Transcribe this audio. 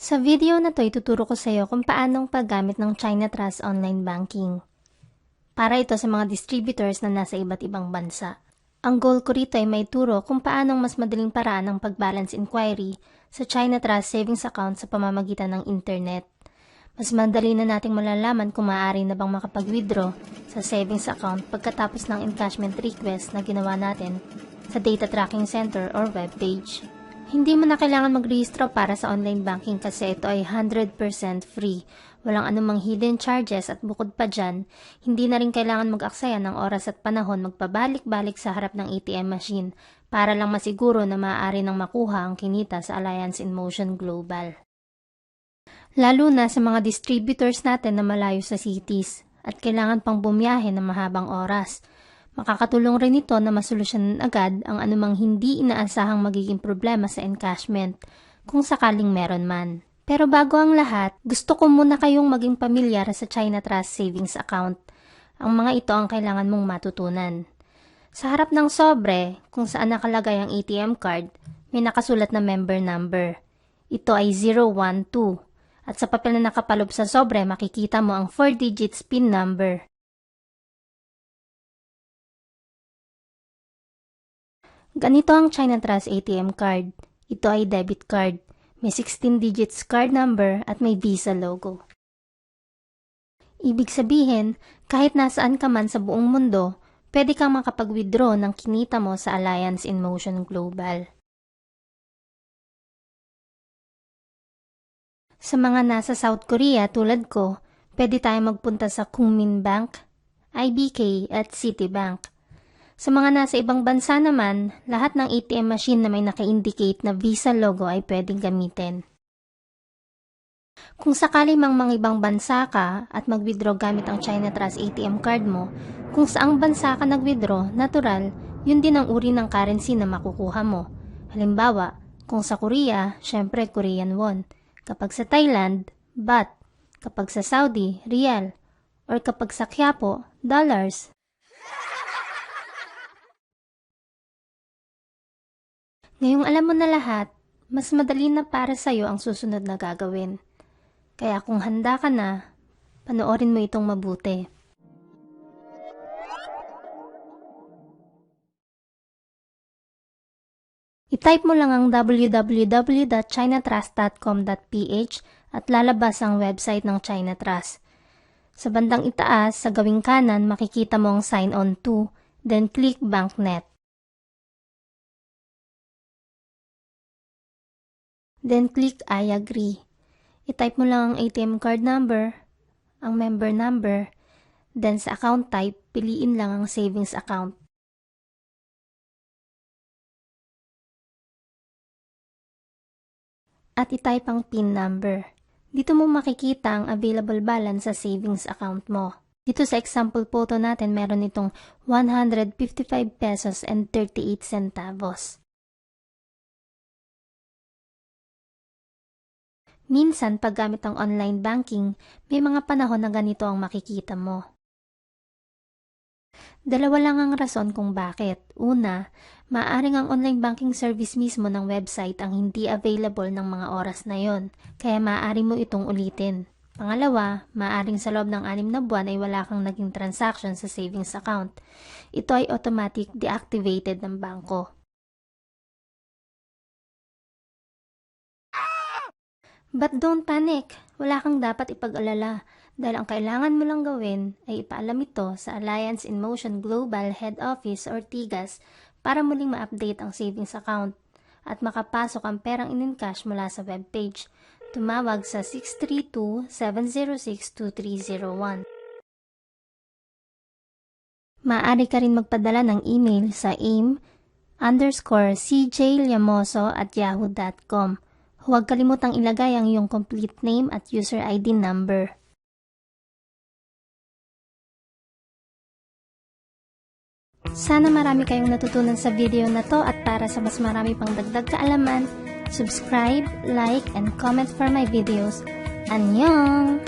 Sa video na to, ituturo ko sa iyo kung paanong paggamit ng China Trust Online Banking. Para ito sa mga distributors na nasa iba't ibang bansa. Ang goal ko rito ay may turo kung paanong mas madaling paraan ng pag-balance inquiry sa China Trust Savings Account sa pamamagitan ng internet. Mas madali na nating malalaman kung maaari na bang makapag-withdraw sa savings account pagkatapos ng encashment request na ginawa natin sa Data Tracking Center or web page. Hindi mo na kailangan mag-rehistro para sa online banking kasi ito ay 100% free. Walang anumang hidden charges at bukod pa dyan, hindi na rin kailangan mag-aksaya ng oras at panahon magpabalik-balik sa harap ng ATM machine para lang masiguro na maaari nang makuha ang kinita sa Alliance in Motion Global. Lalo na sa mga distributors natin na malayo sa cities at kailangan pang bumiyahe ng mahabang oras. Makakatulong rin ito na masolusyonan agad ang anumang hindi inaasahang magiging problema sa encashment kung sakaling meron man. Pero bago ang lahat, gusto ko muna kayong maging pamilyar sa China Trust Savings Account. Ang mga ito ang kailangan mong matutunan. Sa harap ng sobre, kung saan nakalagay ang ATM card, may nakasulat na member number. Ito ay 012. At sa papel na nakapalob sa sobre, makikita mo ang 4 digits PIN number. Ganito ang China Trust ATM card. Ito ay debit card. May 16 digits card number at may Visa logo. Ibig sabihin, kahit nasaan ka man sa buong mundo, pwede kang makapag-withdraw ng kinita mo sa Alliance in Motion Global. Sa mga nasa South Korea tulad ko, pwede tayo magpunta sa Kungmin Bank, IBK at Citibank. Sa mga nasa ibang bansa naman, lahat ng ATM machine na may naka-indicate na Visa logo ay pwedeng gamitin. Kung sakali mang mga ibang bansa ka at mag-withdraw gamit ang China Trust ATM card mo, kung saang bansa ka nag-withdraw, natural, yun din ang uri ng currency na makukuha mo. Halimbawa, kung sa Korea, syempre Korean won. Kapag sa Thailand, baht. Kapag sa Saudi, rial. Or kapag sa Quiapo, dollars. Ngayong alam mo na lahat, mas madali na para sa'yo ang susunod na gagawin. Kaya kung handa ka na, panoorin mo itong mabuti. I-type mo lang ang www.chinatrust.com.ph at lalabas ang website ng China Trust. Sa bandang itaas, sa gawing kanan, makikita mo ang sign on to, then click BankNet. Then click I agree. I-type mo lang ang ATM card number, ang member number, then sa account type, piliin lang ang savings account. At i-type ang PIN number. Dito mo makikita ang available balance sa savings account mo. Dito sa example photo natin, meron itong 155 pesos and 38 centavos. Minsan, pag gamit ang online banking, may mga panahon na ganito ang makikita mo. Dalawa lang ang rason kung bakit. Una, maaaring ang online banking service mismo ng website ang hindi available ng mga oras na yon, kaya maaari mo itong ulitin. Pangalawa, maaaring sa loob ng 6 na buwan ay wala kang naging transaction sa savings account. Ito ay automatic deactivated ng bangko. But don't panic, wala kang dapat ipag-alala dahil ang kailangan mo lang gawin ay ipaalam ito sa Alliance in Motion Global Head Office or TIGAS para muling ma-update ang savings account at makapasok ang perang in-encash mula sa webpage. Tumawag sa 632-706-2301. Maaari ka rin magpadala ng email sa aim_cjlyamoso@yahoo.com. Huwag kalimutang ilagay ang iyong complete name at user ID number. Sana marami kayong natutunan sa video na to at para sa mas marami pang dagdag kaalaman, subscribe, like, and comment for my videos. Annyeong!